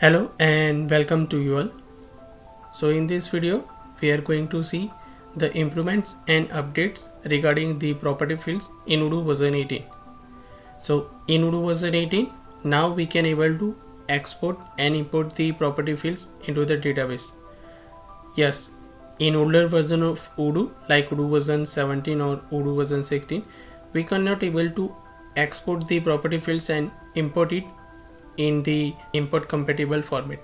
Hello and welcome to you all. So in this video we are going to see the improvements and updates regarding the property fields in Odoo version 18. So in Odoo version 18 now we can able to export and import the property fields into the database. Yes, in older version of Odoo like Odoo version 17 or Odoo version 16 we cannot able to export the property fields and import it in the import compatible format.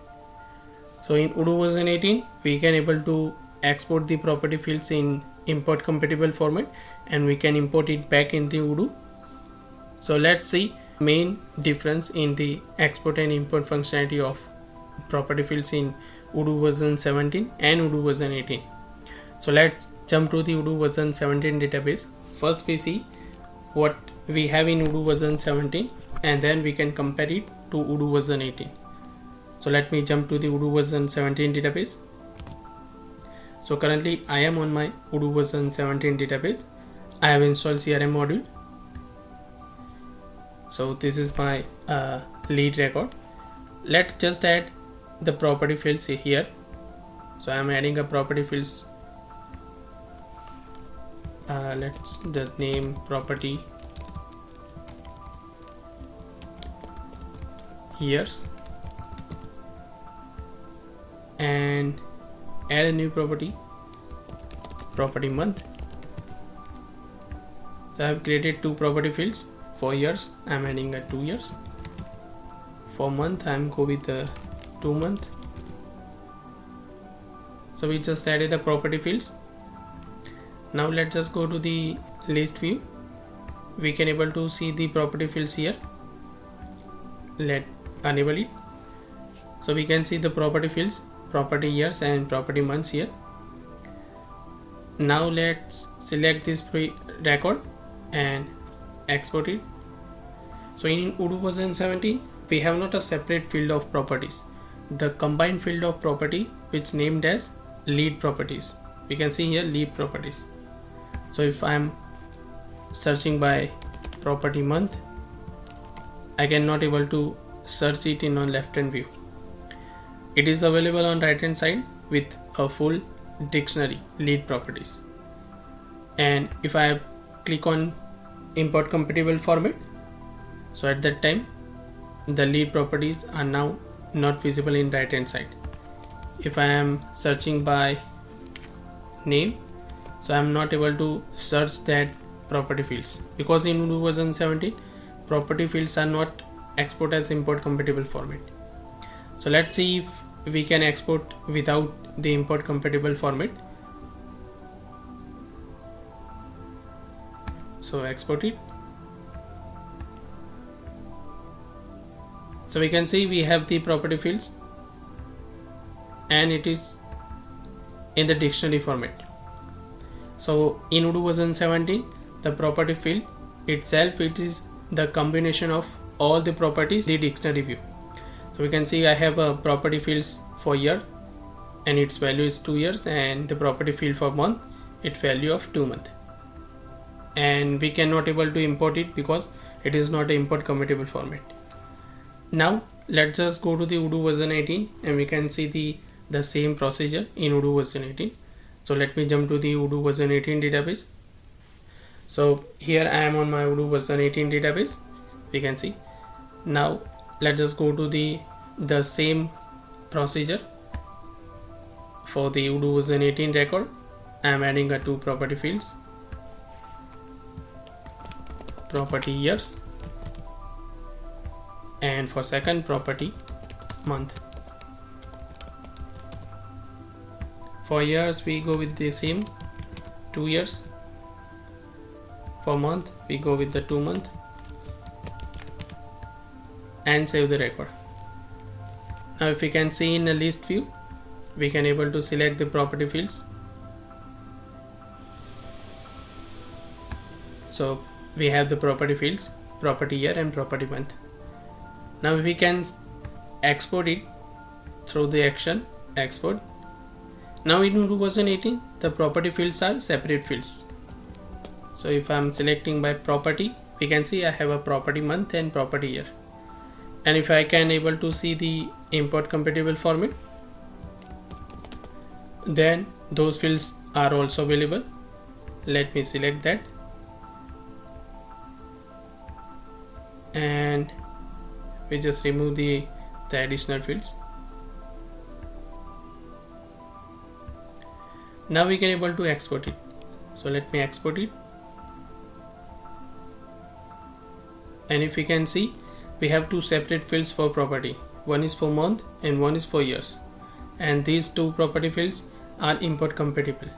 So in Odoo version 18 we can able to export the property fields in import compatible format and we can import it back in the Odoo. So let's see main difference in the export and import functionality of property fields in Odoo version 17 and Odoo version 18. So let's jump to the Odoo version 17 database. First we see what we have in Odoo version 17 and then we can compare it to Odoo version 18. So let me jump to the Odoo version 17 database. So currently I am on my Odoo version 17 database. I have installed CRM module. So this is my lead record. Let's just add the property fields here. So I am adding a property fields. Let's just name property years and add a new property month. So I have created two property fields. For years I am adding a 2 years. For month I am go with the 2 month. So we just added the property fields. Now let's just go to the list view. We can able to see the property fields here. Let enable it. So we can see the property fields, property years and property months here. Now let's select this record and export it. So in Odoo version 17 we have not a separate field of properties. The combined field of property which named as lead properties. We can see here lead properties. So if I am searching by property month, I cannot able to search it in on left hand view. It is available on right hand side with a full dictionary lead properties. And if I click on import compatible format, so at that time the lead properties are now not visible in right hand side. If I am searching by name, so I am not able to search that property fields because in Odoo version 17 property fields are not export as import compatible format. So let's see if we can export without the import compatible format. So export it. So we can see we have the property fields and it is in the dictionary format. So in Odoo version 17 the property field itself, it is the combination of all the properties in the dictionary view. So we can see I have a property fields for year and its value is 2 years, and the property field for month, its value of 2 months. And we cannot able to import it because it is not an import compatible format. Now let's just go to the Odoo version 18 and we can see the same procedure in Odoo version 18. So let me jump to the Odoo version 18 database. So here I am on my Odoo version 18 database. We can see. Now let's just go to the same procedure for the Odoo version 18 record. I am adding a two property fields, property years, and for second property month. For years we go with the same 2 years. For month we go with the 2 month and save the record. Now if we can see in the list view, we can able to select the property fields. So we have the property fields, property year and property month. Now if we can export it through the action export. Now in Odoo version 18 the property fields are separate fields. So if I am selecting by property, we can see I have a property month and property year. and if I can able to see the import compatible format, then those fields are also available. Let me select that, and we just remove the additional fields. Now we can able to export it. So let me export it, and if we can see, we have two separate fields for property. One is for month and one is for years, and these two property fields are import compatible.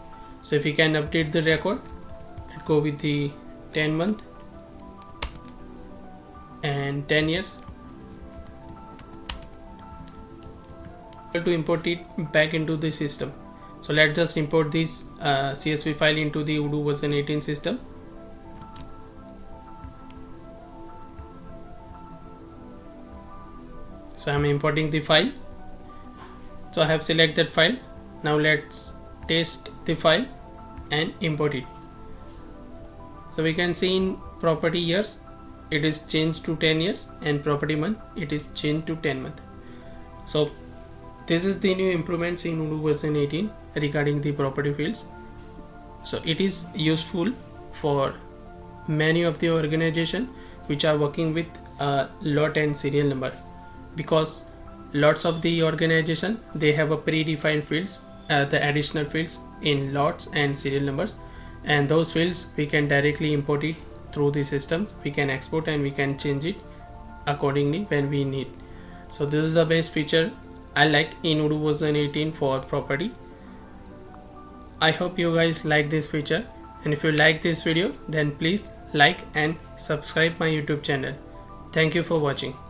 So if we can update the record, let's go with the 10 month and 10 years, to import it back into the system. So let's just import this CSV file into the Odoo version 18 system. So I'm importing the file. So I have selected file. Now let's test the file and import it. So we can see in property years it is changed to 10 years, and property month it is changed to 10 month. So this is the new improvements in Odoo version 18 regarding the property fields. So it is useful for many of the organization which are working with lot and serial number, because lots of the organization, they have a predefined fields, the additional fields in lots and serial numbers, and those fields we can directly import it through the systems. We can export and we can change it accordingly when we need. So this is the best feature I like in Odoo version 18 for property. I hope you guys like this feature, and if you like this video, then please like and subscribe my YouTube channel. Thank you for watching.